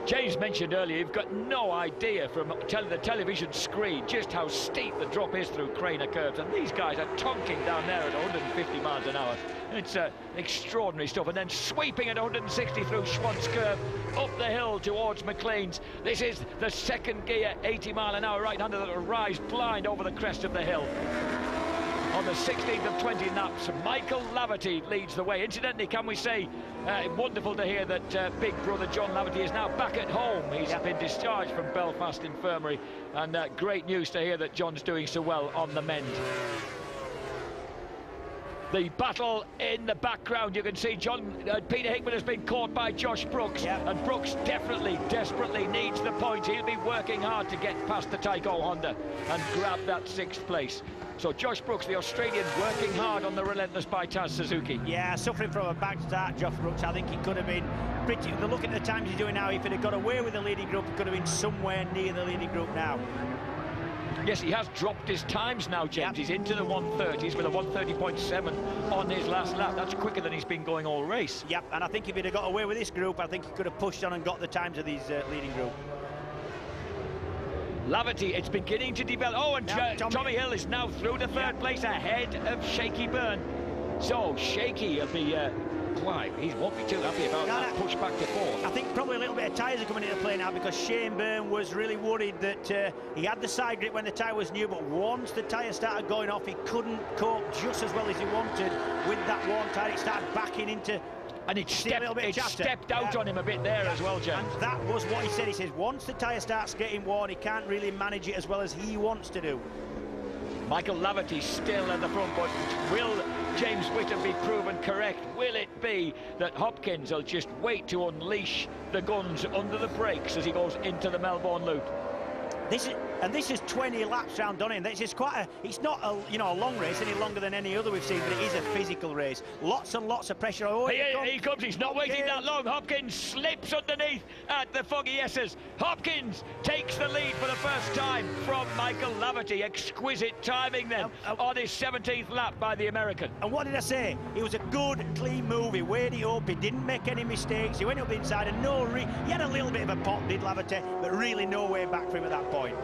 James mentioned earlier, you've got no idea from the television screen just how steep the drop is through Craner curves, and these guys are tonking down there at 150 miles an hour. It's extraordinary stuff, and then sweeping at 160 through Schwantz curve, up the hill towards McLean's. This is the second gear, 80 mile an hour right-hander that will rise blind over the crest of the hill. On the 16th of 20 laps, Michael Laverty leads the way. Incidentally, can we say, wonderful to hear that big brother John Laverty is now back at home. He's been discharged from Belfast Infirmary, and great news to hear that John's doing so well on the mend. The battle in the background, you can see Peter Hickman has been caught by Josh Brooks, and Brooks desperately needs the point. He'll be working hard to get past the Tyco Honda and grab that 6th place. So Josh Brooks, the Australian, working hard on the relentless by Taz Suzuki. Yeah, suffering from a back start, Josh Brooks. I think he could have been pretty... Look at the times he's doing now. If he'd have got away with the leading group, he could have been somewhere near the leading group now. Yes, he has dropped his times now, James. He's into the 130s with a 130.7 on his last lap. That's quicker than he's been going all race. Yep, and I think if he'd have got away with this group, I think he could have pushed on and got the times of these leading group. Laverty, it's beginning to develop. Oh, and Tommy Hill is now through the 3rd place ahead of Shaky Byrne. So Shaky will be... he won't be too happy about that push back to 4th. I think probably a little bit of tyres are coming into play now, because Shane Byrne was really worried that he had the side grip when the tyre was new, but once the tyre started going off, he couldn't cope just as well as he wanted with that worn tyre. It started backing into... And it stepped out on him a bit there as well, James. And that was what he said. He says once the tyre starts getting worn, he can't really manage it as well as he wants to do. Michael Laverty still at the front, but will James Whittam be proven correct? Will it be that Hopkins will just wait to unleash the guns under the brakes as he goes into the Melbourne Loop? This is 20 laps round Donington. This is quite a... It's not a a long race any longer than any other we've seen, but it is a physical race. Lots and lots of pressure. Oh, here he comes. He's not waiting that long. Hopkins slips underneath at the Foggy S's. Hopkins takes the lead for the first time from Michael Laverty. Exquisite timing then on his 17th lap by the American. And what did I say? It was a good, clean move. He weighed it up. He didn't make any mistakes. He went up the inside and he had a little bit of a pop, did Laverty, but really no way back for him at that point.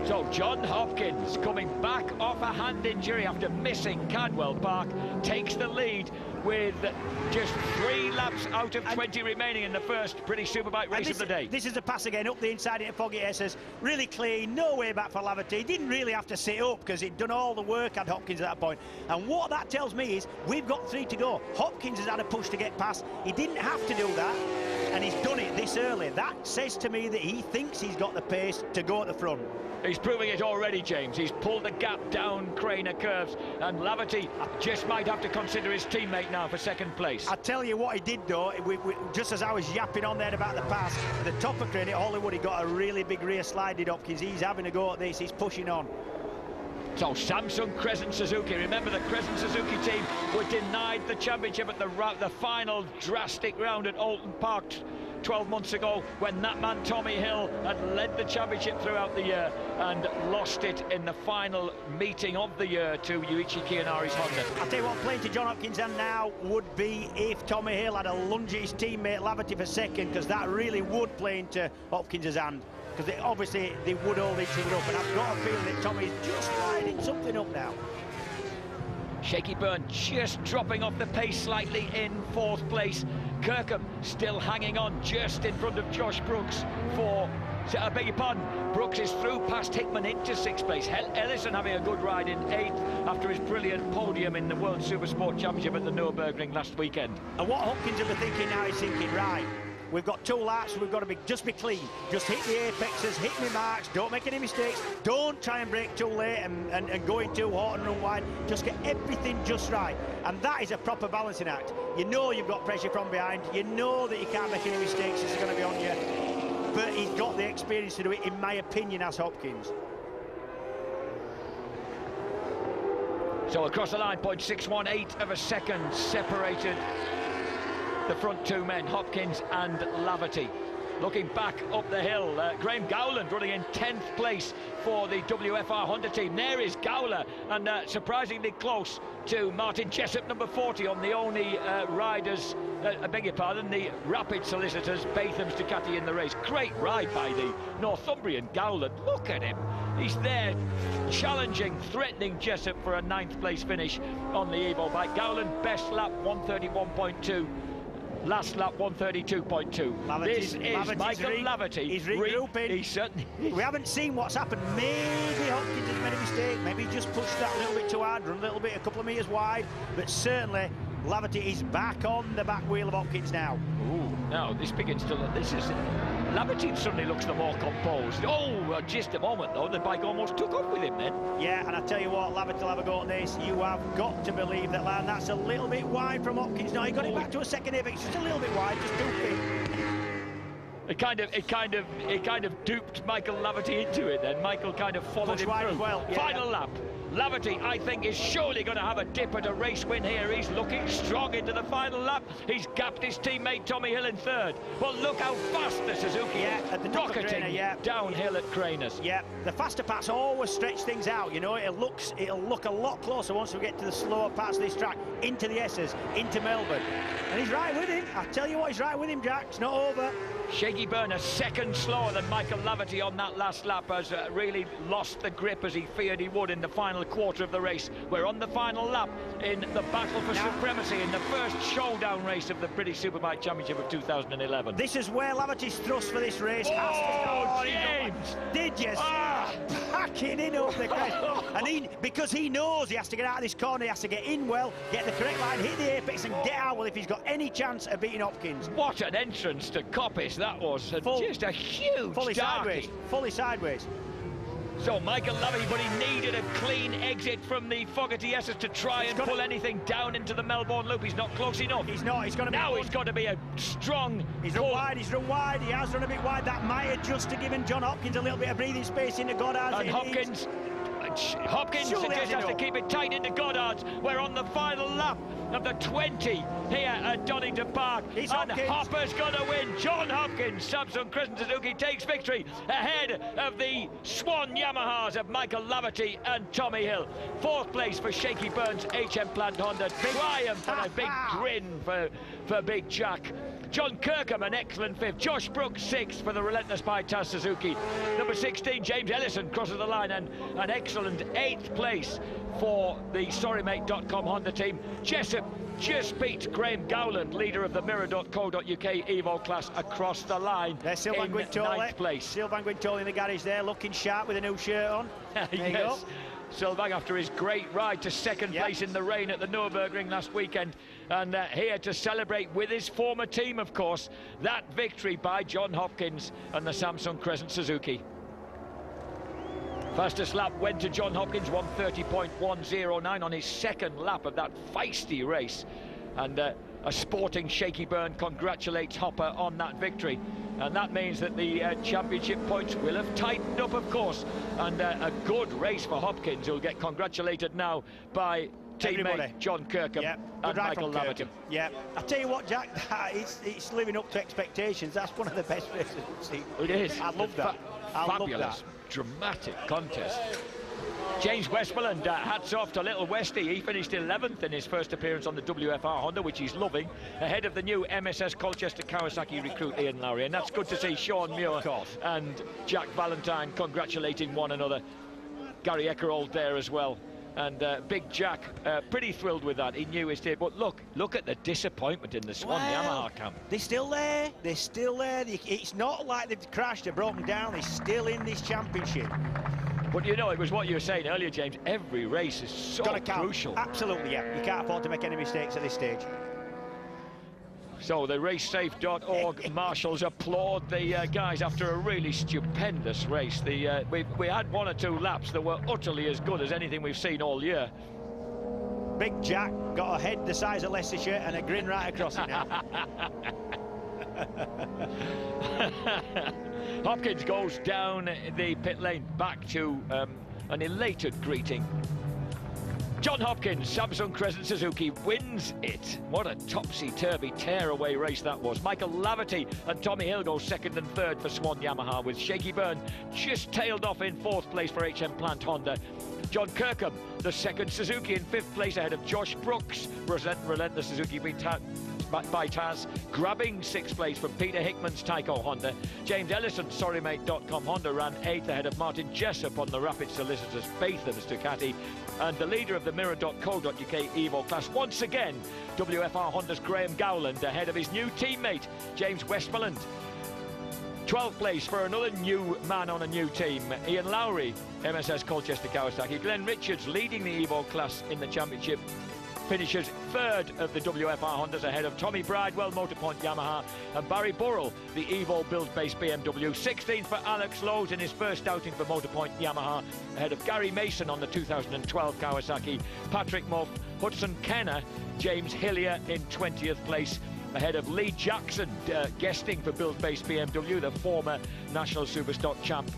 So John Hopkins, coming back off a hand injury after missing Cadwell Park, takes the lead with just 3 laps out of 20 remaining in the first British Superbike race of the day. This is the pass again, up the inside into Foggy Essers. Really clean, no way back for Laverty. He didn't really have to sit up because he'd done all the work at Hopkins at that point. And what that tells me is we've got 3 to go. Hopkins has had a push to get past. He didn't have to do that, and he's done it this early. That says to me that he thinks he's got the pace to go at the front. He's proving it already, James. He's pulled the gap down Craner curves, and Laverty just might have to consider his teammate now for second place. I tell you what he did, though, just as I was yapping on there about the pass, the top of Craner, Hollywood, he got a really big rear slide, did Hopkins. He's having a go at this, he's pushing on. So Samsung Crescent Suzuki, remember the Crescent Suzuki team were denied the championship at the final drastic round at Alton Park 12 months ago, when that man Tommy Hill had led the championship throughout the year and lost it in the final meeting of the year to Yuichi Kiyanari's Honda. I'll tell you what, playing to John Hopkins and now would be if Tommy Hill had a lunge at his teammate Laverty for second, because that really would play into Hopkins' hand, because obviously they would hold each other up, and I've got a feeling that Tommy's just lining something up now. Shaky Byrne just dropping off the pace slightly in 4th place. Kirkham still hanging on just in front of Josh Brooks for, I beg your pardon, Brooks is through past Hickman into 6th place. Ellison having a good ride in 8th after his brilliant podium in the World Supersport Championship at the Nürburgring last weekend. And what Hopkins will be thinking now, he's thinking, right, we've got 2 laps, we've got to just be clean. Just hit the apexes, hit me marks, don't make any mistakes, don't try and brake too late and go in too hard and run wide. Just get everything just right. And that is a proper balancing act. You know you've got pressure from behind, you know that you can't make any mistakes, it's going to be on you. But he's got the experience to do it, in my opinion, as Hopkins. So across the line, 0.618 of a second separated the front 2 men, Hopkins and Laverty. Looking back up the hill, Graham Gowland running in 10th place for the WFR Honda team. There is Gowler, and surprisingly close to Martin Jessup, number 40, on the only riders, I beg your pardon, the Rapid Solicitors, Batham's Ducati in the race. Great ride by the Northumbrian Gowland. Look at him. He's there challenging, threatening Jessup for a 9th place finish on the Evo bike. Gowland, best lap, 131.2. Last lap, 132.2. This is Michael Laverty. He's regrouping. He certainly is. We haven't seen what's happened. Maybe Hopkins has made a mistake. Maybe he just pushed that a little bit too hard, run a little bit, a couple of metres wide. But certainly, Laverty is back on the back wheel of Hopkins now. Ooh, now this begins to... This is... Laverty suddenly looks the more composed. Oh, just a moment, though. The bike almost took off with him then. Yeah, and I tell you what, Laverty will have a go at this. You have got to believe that line. That's a little bit wide from Hopkins now. He got it back to a second apex. Just a little bit wide, just too big. It kind of duped Michael Laverty into it then. Michael kind of followed him through. As well. Yeah. Final lap. Laverty, I think, is surely going to have a dip at a race win here. He's looking strong into the final lap. He's gapped his teammate Tommy Hill in 3rd. Well, look how fast the Suzuki is rocketing downhill at Craners. Yeah, the faster parts always stretch things out. You know, it'll look a lot closer once we get to the slower parts of this track, into the S's, into Melbourne. And he's right with him. I tell you what, he's right with him, Jack. It's not over. Shaky Byrne a second slower than Michael Laverty on that last lap, has really lost the grip as he feared he would in the final quarter of the race. We're on the final lap in the battle for supremacy in the first showdown race of the British Superbike Championship of 2011. This is where Laverty's thrust for this race. Oh, James! Did you see? Backing in up the crest. And because he knows he has to get out of this corner, he has to get in well, get the correct line, hit the apex and get out well if he's got any chance of beating Hopkins. What an entrance to Coppice that was. Just a huge fully sideways. Fully sideways. So Michael Laverty, but he needed a clean exit from the Fogarty S's to try and pull anything down into the Melbourne Loop. He's not close enough. He's not. He's got to be. Now he's got to be a strong. He's run wide. He's run wide. He has run a bit wide. That might have just to given John Hopkins a little bit of breathing space into Goddard's. And Hopkins just has to keep it tight into Goddard's. We're on the final lap of the 20 here at Donington Park. And Hopper's going to win. John Hopkins, Samsung Crescent Suzuki, takes victory ahead of the Swan Yamahas of Michael Laverty and Tommy Hill. 4th place for Shaky Byrne's HM Plant Honda. Triumph and a big grin for Big Jack. John Kirkham, an excellent 5th. Josh Brooks, 6th for the relentless by Taz Suzuki. Number 16, James Ellison, crosses the line, and an excellent excellent 8th place for the SorryMate.com Honda team. Jessup just beat Graham Gowland, leader of the Mirror.co.uk Evo class, across the line. There's Sylvain in 9th place. Sylvain Guintoli in the garage there, looking sharp with a new shirt on. There you go. Sylvain, after his great ride to second place in the rain at the Nürburgring last weekend, and here to celebrate with his former team, of course, that victory by John Hopkins and the Samsung Crescent Suzuki. Fastest lap went to John Hopkins, 1:30.109 on his second lap of that feisty race. And a sporting Shaky Byrne congratulates Hopper on that victory. And that means that the championship points will have tightened up, of course. And a good race for Hopkins, who'll get congratulated now by teammate John Kirkham and Michael Laverty. Yeah, I tell you what, Jack, it's living up to expectations. That's one of the best races we've seen. It is. I love that. I love that. Dramatic contest. James Westmoreland, hats off to little Westy. He finished 11th in his first appearance on the WFR Honda, which he's loving, ahead of the new MSS Colchester Kawasaki recruit Ian Lowry. And that's good to see Sean Muir and Jack Valentine congratulating one another. Gary Eckerold there as well. And Big Jack, pretty thrilled with that. He knew his day. But look at the disappointment in the Swan Yamaha camp. They're still there. They're still there. It's not like they've crashed or broken down. They're still in this championship. But you know, it was what you were saying earlier, James. Every race is so crucial. Absolutely, yeah. You can't afford to make any mistakes at this stage. So the racesafe.org marshals applaud the guys after a really stupendous race. We had 1 or 2 laps that were utterly as good as anything we've seen all year. Big Jack got a head the size of Leicestershire and a grin right across it now. Hopkins goes down the pit lane back to an elated greeting. John Hopkins, Samsung Crescent Suzuki, wins it. What a topsy-turvy tear-away race that was. Michael Laverty and Tommy Hill go 2nd and 3rd for Swan Yamaha, with Shaky Byrne just tailed off in 4th place for HM Plant Honda. John Kirkham, the 2nd Suzuki, in 5th place ahead of Josh Brooks. Relentless Suzuki by Taz, grabbing 6th place from Peter Hickman's Tyco Honda. James Ellison, SorryMate.com Honda, ran 8th ahead of Martin Jessup on the Rapid Solicitors Batham's Ducati. And the leader of the Mirror.co.uk Evo class, once again, WFR Honda's Graham Gowland, ahead of his new teammate, James Westmoreland. 12th place for another new man on a new team, Ian Lowry, MSS Colchester Kawasaki. Glenn Richards leading the Evo class in the championship, finishes 3rd of the WFR Hondas ahead of Tommy Bridewell, Motorpoint Yamaha, and Barry Burrell, the Evo build-based BMW. 16th for Alex Lowe's in his first outing for Motorpoint Yamaha, ahead of Gary Mason on the 2012 Kawasaki, Patrick Muff, Hudson Kenner, James Hillier in 20th place, ahead of Lee Jackson, guesting for build-based BMW, the former National Superstock champ.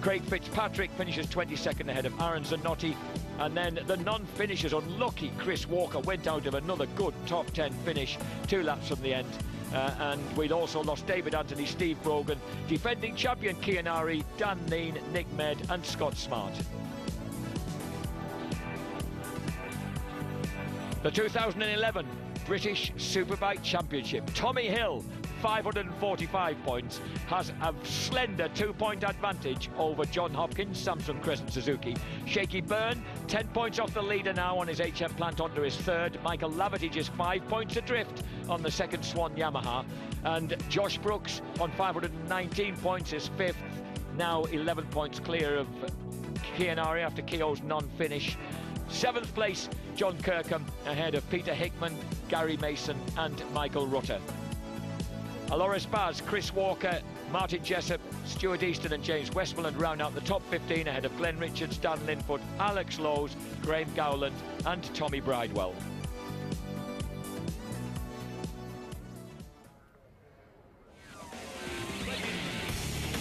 Craig Fitzpatrick finishes 22nd ahead of Aaron Zanotti. And then the non-finishers, unlucky Chris Walker, went out of another good top 10 finish 2 laps from the end. And we'd also lost David Anthony, Steve Brogan, defending champion Kianari, Dan Neen, Nick Med and Scott Smart. The 2011 British Superbike Championship. Tommy Hill, 545 points, has a slender 2-point advantage over John Hopkins, Samsung Crescent Suzuki. Shaky Byrne, 10 points off the leader now on his HM Plant Honda, is 3rd. Michael Laverty just 5 points adrift on the 2nd Swan Yamaha. And Josh Brooks on 519 points is 5th, now 11 points clear of Kianari after Keogh's non-finish. 7th place, John Kirkham, ahead of Peter Hickman, Gary Mason and Michael Rutter. Aloris Baz, Chris Walker, Martin Jessup, Stuart Easton and James Westmoreland round out the top 15 ahead of Glenn Richards, Dan Linfoot, Alex Lowe's, Graham Gowland and Tommy Bridewell.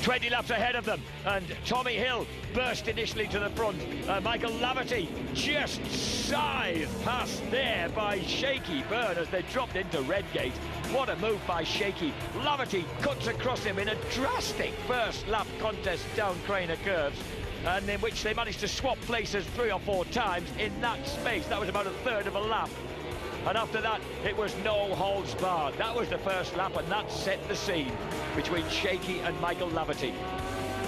...20 laps ahead of them, and Tommy Hill burst initially to the front. Michael Laverty just scythed past there by Shaky Byrne as they dropped into Redgate. What a move by Shaky. Laverty cuts across him in a drastic first lap contest down Craner curves, and in which they managed to swap places 3 or 4 times in that space. That was about a third of a lap. And after that, it was no holds barred. That was the first lap, and that set the scene between Shaky and Michael Laverty.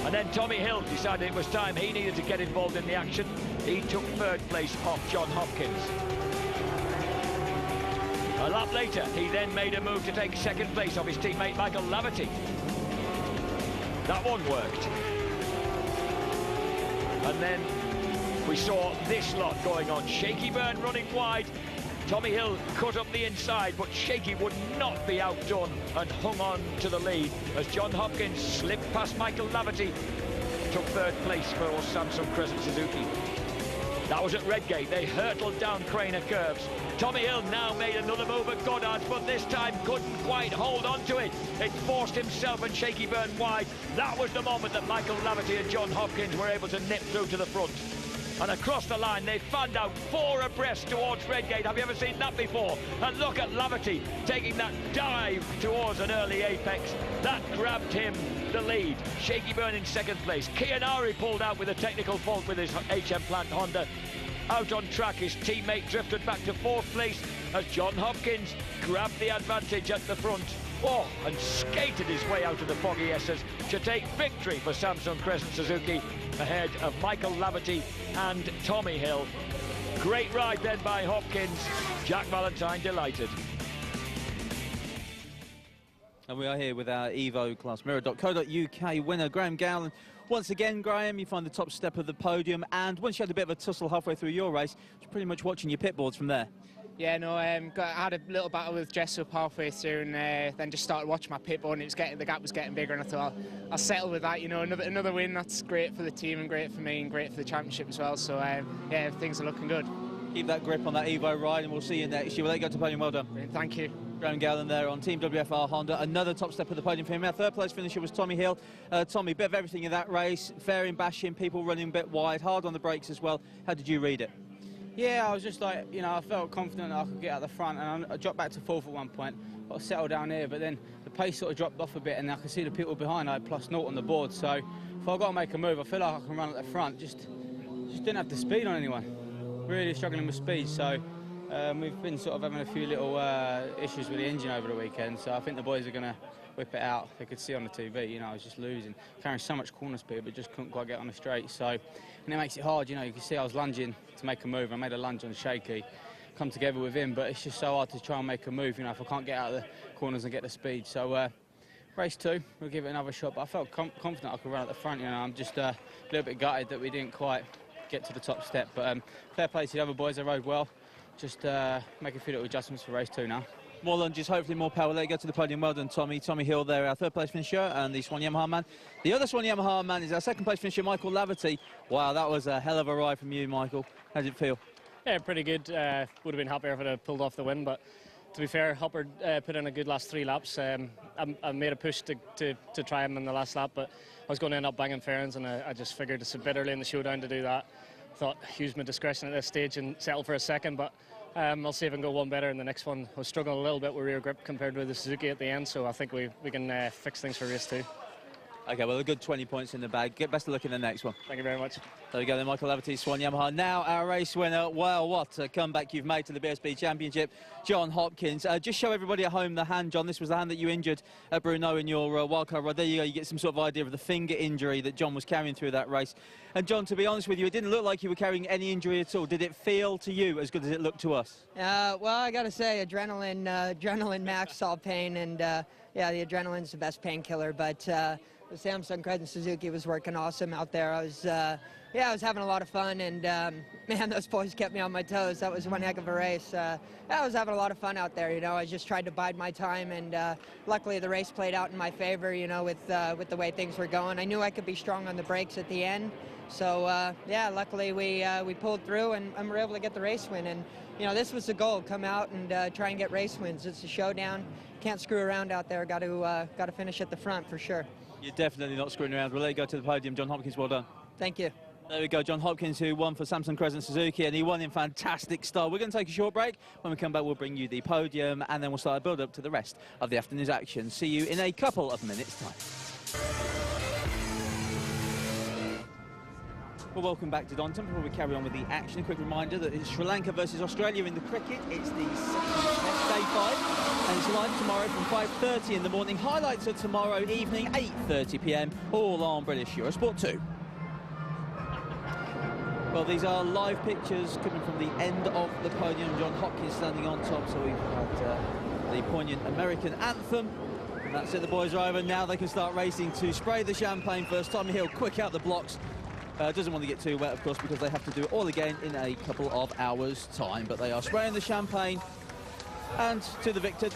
And then Tommy Hill decided it was time he needed to get involved in the action. He took third place off John Hopkins. A lap later, he then made a move to take second place off his teammate Michael Laverty. That one worked. And then we saw this lot going on. Shaky Byrne running wide. Tommy Hill cut up the inside, but Shaky would not be outdone and hung on to the lead as John Hopkins slipped past Michael Laverty, took third place for Samsung Crescent Suzuki. That was at Redgate. They hurtled down Craner curves. Tommy Hill now made another move at Goddard's, but this time couldn't quite hold on to it. It forced himself and Shaky Byrne wide. That was the moment that Michael Laverty and John Hopkins were able to nip through to the front. And across the line, they fanned out 4 abreast towards Redgate. Have you ever seen that before? And look at Laverty taking that dive towards an early apex. That grabbed him the lead. Shaky Byrne in second place. Kianari pulled out with a technical fault with his HM Plant Honda. Out on track, his teammate drifted back to fourth place as John Hopkins grabbed the advantage at the front. Oh, and skated his way out of the foggy S's to take victory for Samsung Crescent Suzuki ahead of Michael Laverty and Tommy Hill. Great ride then by Hopkins. Jack Valentine delighted. And we are here with our Evo Class Mirror.co.uk winner, Graham Gowland. Once again, Graham, you find the top step of the podium, and once you had a bit of a tussle halfway through your race, you're pretty much watching your pit boards from there. Yeah, no, I had a little battle with Jessup halfway through, and then just started watching my pit board, and the gap was getting bigger, and I thought I'll settle with that. You know, another win, that's great for the team and great for me and great for the championship as well. So yeah, things are looking good. Keep that grip on that Evo ride, and we'll see you next year. We'll let you go to the podium. Well done. Brilliant, thank you. Graham Gowland there on Team WFR Honda. Another top step of the podium for him. Our third place finisher was Tommy Hill. Tommy, bit of everything in that race. Fairing, bashing, people running a bit wide, hard on the brakes as well. How did you read it? Yeah, I was just like, you know, I felt confident that I could get out the front, and I dropped back to fourth at one point. I settled down here, but then the pace sort of dropped off a bit, and I could see the people behind. I had +0 on the board, so if I've got to make a move, I feel like I can run at the front. Just didn't have the speed on anyone. Really struggling with speed, so we've been sort of having a few little issues with the engine over the weekend, so I think the boys are going to whip it out. They could see on the TV, you know, I was just losing, carrying so much corner speed, but just couldn't quite get on the straight. So, and it makes it hard, you know. You can see I was lunging to make a move. I made a lunge on Shaky, come together with him, but it's just so hard to try and make a move, you know, if I can't get out of the corners and get the speed. So, race 2, we'll give it another shot, but I felt confident I could run at the front, you know. I'm just a little bit gutted that we didn't quite get to the top step, but fair play to the other boys. They rode well. Just make a few little adjustments for race 2 now. More lunges, hopefully more power. Let you go to the podium. Well done, Tommy. Tommy Hill there, our third place finisher, and the Swan Yamaha man. The other Swan Yamaha man is our second place finisher, Michael Laverty. Wow, that was a hell of a ride from you, Michael. How did it feel? Yeah, pretty good. Would have been happier if I'd have pulled off the win, but to be fair, Hopper put in a good last 3 laps. I made a push to try him in the last lap, but I was going to end up banging fairings, and I just figured it's a bit early in the showdown to do that. Thought use my discretion at this stage and settle for a second, but I'll see if I can go one better in the next one. I was struggling a little bit with rear grip compared with the Suzuki at the end, so I think we can fix things for race 2. OK, well, a good 20 points in the bag. Get best of luck in the next one. Thank you very much. There we go, then, Michael Laverty, Swan Yamaha. Now our race winner. Well, what a comeback you've made to the BSB Championship, John Hopkins. Just show everybody at home the hand, John. This was the hand that you injured at Brno in your wildcard ride. There you go, you get some sort of idea of the finger injury that John was carrying through that race. And John, to be honest with you, it didn't look like you were carrying any injury at all. Did it feel to you as good as it looked to us? Well, I got to say, adrenaline max all pain, and yeah, the adrenaline's the best painkiller, but the Samsung Crescent Suzuki was working awesome out there. I was having a lot of fun, and man, those boys kept me on my toes. That was one heck of a race. I was having a lot of fun out there, you know. I just tried to bide my time, and luckily the race played out in my favor, you know, with the way things were going. I knew I could be strong on the brakes at the end, so yeah, luckily we pulled through and we were able to get the race win. And you know, this was the goal: come out and try and get race wins. It's a showdown. Can't screw around out there. Got to finish at the front for sure. You're definitely not screwing around. We'll let you go to the podium. John Hopkins, well done. Thank you. There we go, John Hopkins, who won for Samsung Crescent Suzuki, and he won in fantastic style. We're going to take a short break. When we come back, we'll bring you the podium, and then we'll start a build-up to the rest of the afternoon's action. See you in a couple of minutes' time. Well, welcome back to Donington. Before we carry on with the action, a quick reminder that it's Sri Lanka versus Australia in the cricket. It's the second test, day 5, and it's live tomorrow from 5:30 in the morning. Highlights are tomorrow evening, 8:30 p.m, all on British Eurosport 2. Well, these are live pictures coming from the end of the podium. John Hopkins standing on top, so we've had the poignant American anthem. And that's it, the boys are over. Now they can start racing to spray the champagne first. Tommy Hill quick out the blocks. Doesn't want to get too wet, of course, because they have to do it all again in a couple of hours' time. But they are spraying the champagne, and to the victor.